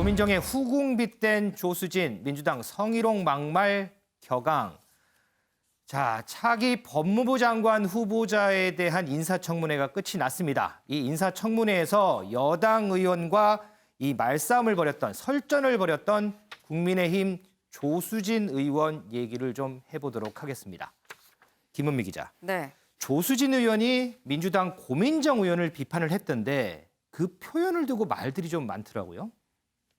고민정의 후궁 빗댄 조수진, 민주당 성희롱 막말 격앙. 자, 차기 법무부 장관 후보자에 대한 인사청문회가 끝이 났습니다. 이 인사청문회에서 여당 의원과 이 말싸움을 벌였던, 설전을 벌였던 국민의힘 조수진 의원 얘기를 좀 해보도록 하겠습니다. 김은미 기자. 네. 조수진 의원이 민주당 고민정 의원을 비판을 했던데 그 표현을 두고 말들이 좀 많더라고요.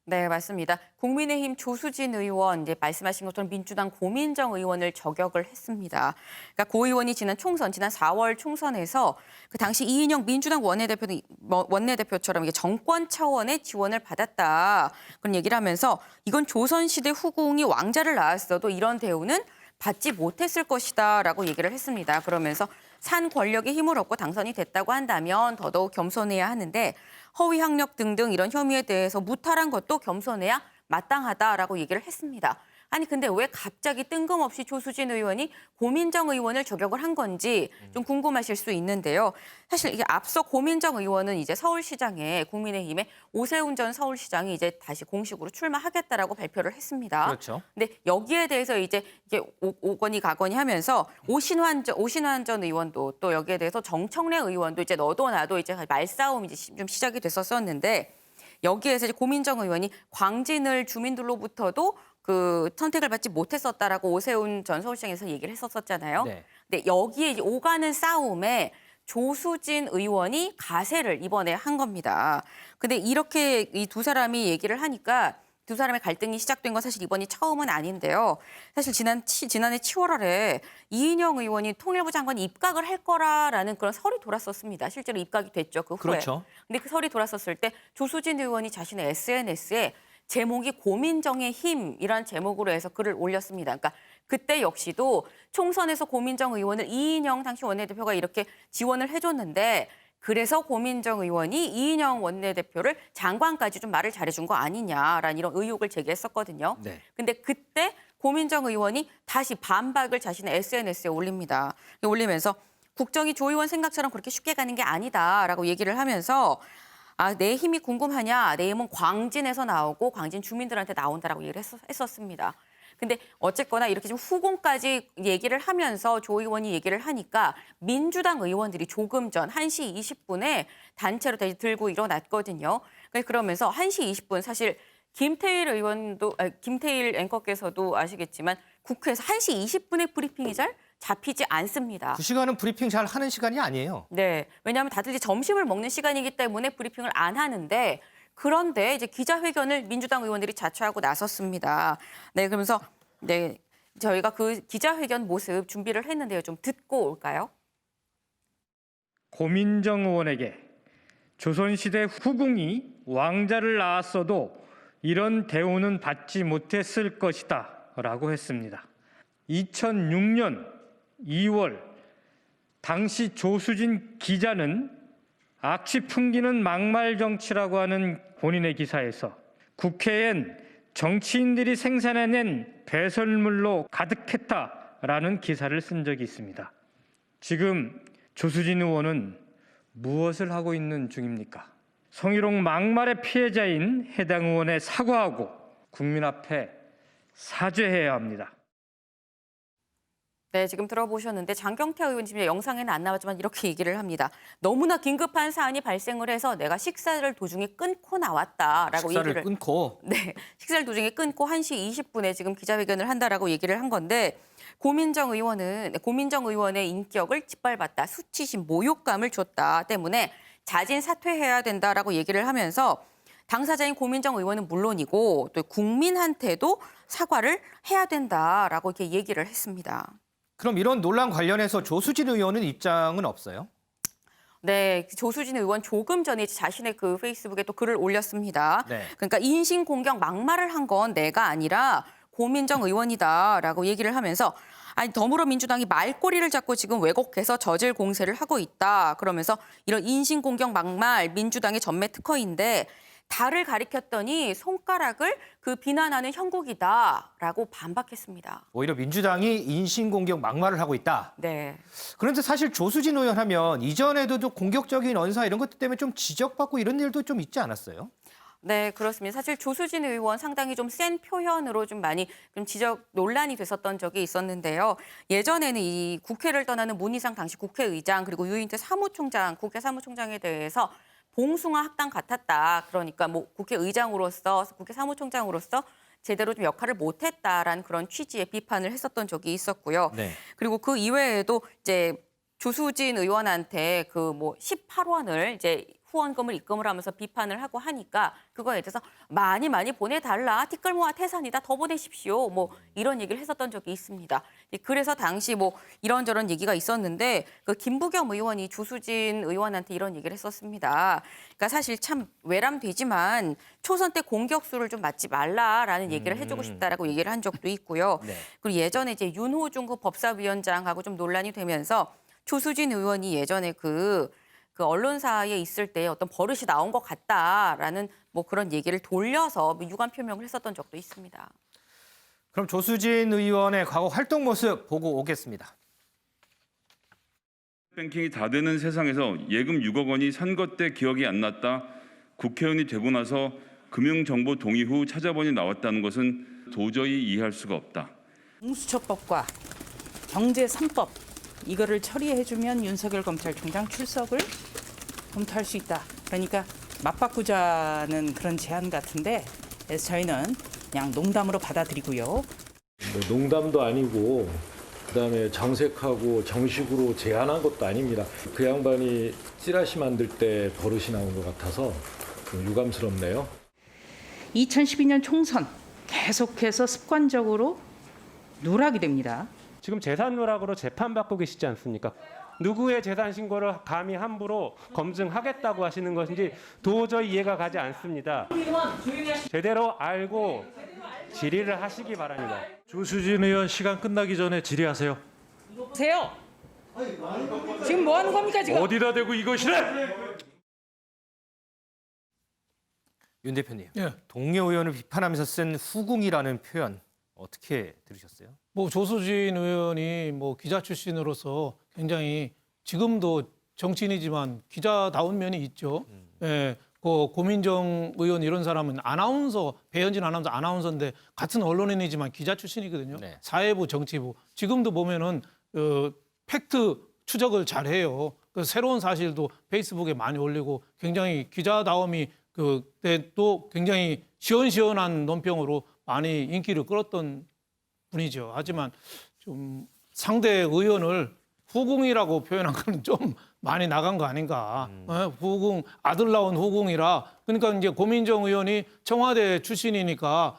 네, 맞습니다. 국민의힘 조수진 의원, 이제 말씀하신 것처럼 민주당 고민정 의원을 저격을 했습니다. 그러니까 고 의원이 지난 4월 총선에서 그 당시 이인영 민주당 원내대표처럼 이게 정권 차원의 지원을 받았다. 그런 얘기를 하면서 이건 조선시대 후궁이 왕자를 낳았어도 이런 대우는 받지 못했을 것이다라고 얘기를 했습니다. 그러면서 산 권력의 힘을 얻고 당선이 됐다고 한다면 더더욱 겸손해야 하는데 허위 학력 등등 이런 혐의에 대해서 무탈한 것도 겸손해야 마땅하다라고 얘기를 했습니다. 아니 근데 왜 갑자기 뜬금없이 조수진 의원이 고민정 의원을 저격을 한 건지 좀 궁금하실 수 있는데요. 사실 이게 앞서 고민정 의원은 이제 서울시장에 국민의힘의 오세훈 전 서울시장이 이제 다시 공식으로 출마하겠다라고 발표를 했습니다. 그렇죠. 근데 여기에 대해서 이제 이게 오거니 가거니 하면서 오신환 전 의원도 또 여기에 대해서 정청래 의원도 이제 너도 나도 이제 말싸움이 이제 좀 시작이 됐었었는데 여기에서 이제 고민정 의원이 광진을 주민들로부터도 그 선택을 받지 못했었다라고 오세훈 전 서울시장에서 얘기를 했었잖아요. 네. 근데 여기에 이제 오가는 싸움에 조수진 의원이 가세를 이번에 한 겁니다. 근데 이렇게 이 두 사람이 얘기를 하니까 두 사람의 갈등이 시작된 건 사실 이번이 처음은 아닌데요. 사실 지난해 7월에 이인영 의원이 통일부 장관이 입각을 할 거라라는 그런 설이 돌았었습니다. 실제로 입각이 됐죠. 그 후에. 그렇죠. 근데 그 설이 돌았었을 때 조수진 의원이 자신의 SNS에 제목이 고민정의 힘이란 제목으로 해서 글을 올렸습니다. 그러니까 그때 역시도 총선에서 고민정 의원을 이인영 당시 원내대표가 이렇게 지원을 해줬는데 그래서 고민정 의원이 이인영 원내대표를 장관까지 좀 말을 잘해준 거 아니냐라는 이런 의혹을 제기했었거든요. 네. 근데 그때 고민정 의원이 다시 반박을 자신의 SNS에 올립니다. 올리면서 국정이 조 의원 생각처럼 그렇게 쉽게 가는 게 아니다라고 얘기를 하면서 내 힘이 궁금하냐? 내 힘은 광진에서 나오고 광진 주민들한테 나온다라고 얘기를 했었습니다. 근데 어쨌거나 이렇게 좀 후공까지 얘기를 하면서 조 의원이 얘기를 하니까 민주당 의원들이 조금 전 1시 20분에 단체로 다시 들고 일어났거든요. 그러면서 1시 20분 사실 김태일 앵커께서도 아시겠지만 국회에서 1시 20분에 브리핑이 잘 잡히지 않습니다. 그 시간은 브리핑 잘 하는 시간이 아니에요. 네, 왜냐하면 다들 이제 점심을 먹는 시간이기 때문에 브리핑을 안 하는데 그런데 이제 기자회견을 민주당 의원들이 자처하고 나섰습니다. 네, 그러면서 네 저희가 그 기자회견 모습 준비를 했는데요. 좀 듣고 올까요? 고민정 의원에게 조선시대 후궁이 왕자를 낳았어도 이런 대우는 받지 못했을 것이다 라고 했습니다. 2006년 2월 당시 조수진 기자는 악취 풍기는 막말 정치라고 하는 본인의 기사에서 국회엔 정치인들이 생산해낸 배설물로 가득했다라는 기사를 쓴 적이 있습니다. 지금 조수진 의원은 무엇을 하고 있는 중입니까? 성희롱 막말의 피해자인 해당 의원에 사과하고 국민 앞에 사죄해야 합니다. 네, 지금 들어보셨는데 장경태 의원 지금 영상에는 안 나왔지만 이렇게 얘기를 합니다. 너무나 긴급한 사안이 발생을 해서 내가 식사를 도중에 끊고 나왔다라고 식사를 얘기를 끊고. 네, 식사를 도중에 끊고 1시 20분에 지금 기자회견을 한다라고 얘기를 한 건데 고민정 의원의 인격을 짓밟았다, 수치심, 모욕감을 줬다 때문에 자진 사퇴해야 된다라고 얘기를 하면서 당사자인 고민정 의원은 물론이고 또 국민한테도 사과를 해야 된다라고 이렇게 얘기를 했습니다. 그럼 이런 논란 관련해서 조수진 의원은 입장은 없어요? 네, 조수진 의원 조금 전에 자신의 그 페이스북에 또 글을 올렸습니다. 네. 그러니까 인신공격 막말을 한 건 내가 아니라 고민정 의원이다라고 얘기를 하면서 아니 더불어민주당이 말꼬리를 잡고 지금 왜곡해서 저질 공세를 하고 있다. 그러면서 이런 인신공격 막말 민주당의 전매 특허인데 달을 가리켰더니 손가락을 그 비난하는 형국이다라고 반박했습니다. 오히려 민주당이 인신공격 막말을 하고 있다. 네. 그런데 사실 조수진 의원 하면 이전에도 좀 공격적인 언사 이런 것 때문에 좀 지적받고 이런 일도 좀 있지 않았어요? 네, 그렇습니다. 사실 조수진 의원 상당히 좀 센 표현으로 좀 많이 좀 지적 논란이 됐었던 적이 있었는데요. 예전에는 이 국회를 떠나는 문희상 당시 국회의장 그리고 유인태 사무총장, 국회 사무총장에 대해서 봉숭아 학당 같았다. 그러니까 뭐 국회의장으로서, 국회 사무총장으로서 제대로 좀 역할을 못했다라는 그런 취지의 비판을 했었던 적이 있었고요. 네. 그리고 그 이외에도 이제 조수진 의원한테 그 뭐 18원을 이제 후원금을 입금을 하면서 비판을 하고 하니까 그거에 대해서 많이 보내달라. 티끌 모아 태산이다. 더 보내십시오. 뭐 이런 얘기를 했었던 적이 있습니다. 그래서 당시 뭐 이런저런 얘기가 있었는데 그 김부겸 의원이 조수진 의원한테 이런 얘기를 했었습니다. 그러니까 사실 참 외람되지만 초선 때 공격수를 좀 맞지 말라라는 얘기를 해주고 싶다라고 얘기를 한 적도 있고요. 네. 그리고 예전에 이제 윤호중 그 법사위원장하고 좀 논란이 되면서 조수진 의원이 예전에 그 언론사에 있을 때 어떤 버릇이 나온 것 같다라는 뭐 그런 얘기를 돌려서 유감 표명을 했었던 적도 있습니다. 그럼 조수진 의원의 과거 활동 모습 보고 오겠습니다. 뱅킹이 다 되는 세상에서 예금 6억 원이 선거 때 기억이 안 났다. 국회의원이 되고 나서 금융정보 동의 후 찾아보니 나왔다는 것은 도저히 이해할 수가 없다. 공수처법과 경제 3법 이거를 처리해주면 윤석열 검찰총장 출석을 검토할 수 있다. 그러니까 맞바꾸자는 그런 제안 같은데 그래서 저희는 그냥 농담으로 받아들이고요. 뭐 농담도 아니고 그다음에 정색하고 정식으로 제안한 것도 아닙니다. 그 양반이 찌라시 만들 때 버릇이 나온 것 같아서 좀 유감스럽네요. 2012년 총선 계속해서 습관적으로 누락이 됩니다. 지금 재산 누락으로 재판받고 계시지 않습니까? 누구의 재산 신고를 감히 함부로 검증하겠다고 하시는 것인지 도저히 이해가 가지 않습니다. 제대로 알고 질의를 하시기 바랍니다. 조수진 의원 시간 끝나기 전에 질의하세요. 보세요. 지금 뭐 하는 겁니까 지금? 어디다 대고 이것이래? 윤 대표님, 예. 동료 의원을 비판하면서 쓴 후궁이라는 표현 어떻게 들으셨어요? 뭐 조수진 의원이 뭐 기자 출신으로서 굉장히 지금도 정치인이지만 기자다운 면이 있죠. 예, 그 고민정 의원 이런 사람은 아나운서, 배현진 아나운서인데 같은 언론인이지만 기자 출신이거든요. 네. 사회부, 정치부. 지금도 보면은 팩트 추적을 잘해요. 그 새로운 사실도 페이스북에 많이 올리고 굉장히 기자다움이 그때도 굉장히 시원시원한 논평으로 많이 인기를 끌었던 분이죠. 하지만 좀 상대 의원을 후궁이라고 표현한 거는 좀 많이 나간 거 아닌가. 후궁, 아들 나온 후궁이라. 그러니까 이제 고민정 의원이 청와대 출신이니까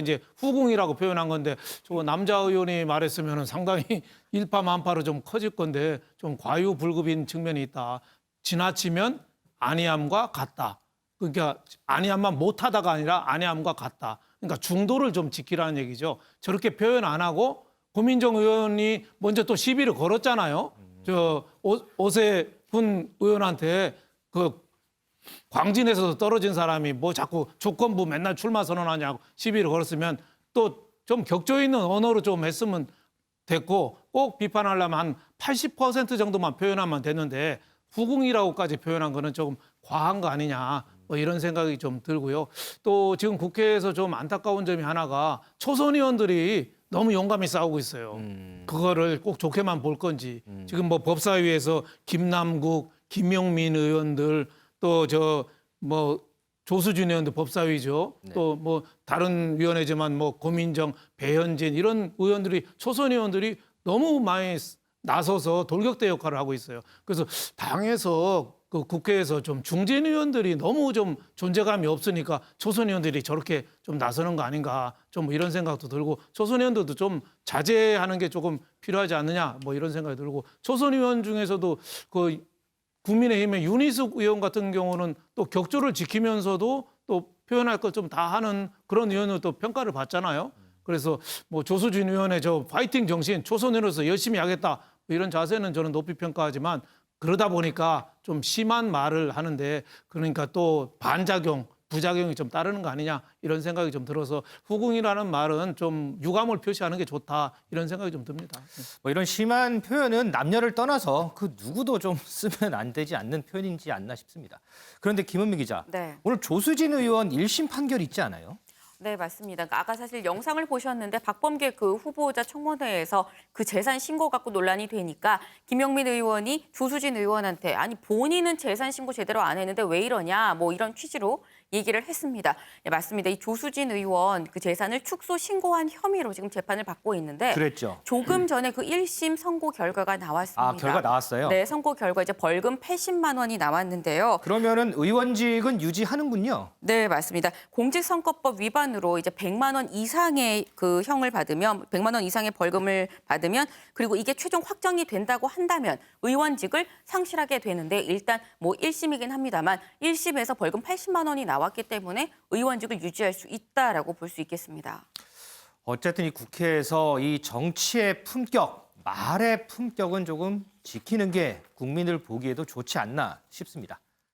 이제 후궁이라고 표현한 건데 저 남자 의원이 말했으면 상당히 일파만파로 좀 커질 건데 좀 과유불급인 측면이 있다. 지나치면 아니함과 같다. 그러니까 아니함만 못하다가 아니라 아니함과 같다. 그러니까 중도를 좀 지키라는 얘기죠. 저렇게 표현 안 하고 고민정 의원이 먼저 또 시비를 걸었잖아요. 저 오세훈 의원한테 그 광진에서 떨어진 사람이 뭐 자꾸 조건부 맨날 출마 선언하냐고 시비를 걸었으면 또 좀 격조 있는 언어로 좀 했으면 됐고 꼭 비판하려면 한 80% 정도만 표현하면 되는데 후궁이라고까지 표현한 거는 조금 과한 거 아니냐. 뭐 이런 생각이 좀 들고요. 또 지금 국회에서 좀 안타까운 점이 하나가 초선 의원들이 너무 용감히 싸우고 있어요. 그거를 꼭 좋게만 볼 건지. 지금 뭐 법사위에서 김남국, 김용민 의원들 또 조수진 의원도 법사위죠. 네. 또 뭐 다른 위원회지만 뭐 고민정, 배현진 이런 의원들이 초선 의원들이 너무 많이 나서서 돌격대 역할을 하고 있어요. 그래서 당에서 그 국회에서 좀 중진 의원들이 너무 좀 존재감이 없으니까 초선 의원들이 저렇게 좀 나서는 거 아닌가 좀 이런 생각도 들고 초선 의원들도 좀 자제하는 게 조금 필요하지 않느냐 뭐 이런 생각이 들고 초선 의원 중에서도 그 국민의힘의 윤희숙 의원 같은 경우는 또 격조를 지키면서도 또 표현할 것 좀 다 하는 그런 의원으로 또 평가를 받잖아요. 그래서 뭐 조수진 의원의 저 파이팅 정신, 초선으로서 열심히 하겠다 뭐 이런 자세는 저는 높이 평가하지만 그러다 보니까 좀 심한 말을 하는데 그러니까 또 반작용 부작용이 좀 따르는 거 아니냐 이런 생각이 좀 들어서 후궁이라는 말은 좀 유감을 표시하는 게 좋다 이런 생각이 좀 듭니다. 뭐 이런 심한 표현은 남녀를 떠나서 그 누구도 좀 쓰면 안 되지 않는 표현인지 않나 싶습니다. 그런데 김은미 기자, 네. 오늘 조수진 의원 1심 판결 있지 않아요? 네, 맞습니다. 그러니까 아까 사실 영상을 보셨는데 박범계 그 후보자 청문회에서 그 재산 신고 갖고 논란이 되니까 김영민 의원이 조수진 의원한테 아니 본인은 재산 신고 제대로 안 했는데 왜 이러냐 뭐 이런 취지로 얘기를 했습니다. 네, 맞습니다. 이 조수진 의원 그 재산을 축소 신고한 혐의로 지금 재판을 받고 있는데 그랬죠. 조금 전에 그 1심 선고 결과가 나왔습니다. 아, 결과 나왔어요? 네, 선고 결과 이제 벌금 80만 원이 나왔는데요. 그러면은 의원직은 유지하는군요. 네, 맞습니다. 공직선거법 위반으로 이제 100만 원 이상의 그 형을 받으면 100만 원 이상의 벌금을 받으면 그리고 이게 최종 확정이 된다고 한다면 의원직을 상실하게 되는데 일단 뭐 1심이긴 합니다만 1심에서 벌금 80만 원이 나왔기 때문에 의원직을 유지할 수 있다라고 볼 수 있겠습니다. 어쨌든 이 국회에서 이 정치의 품격, 말의 품격은 조금 지키는 게 국민을 보기에도 좋지 않나 싶습니다.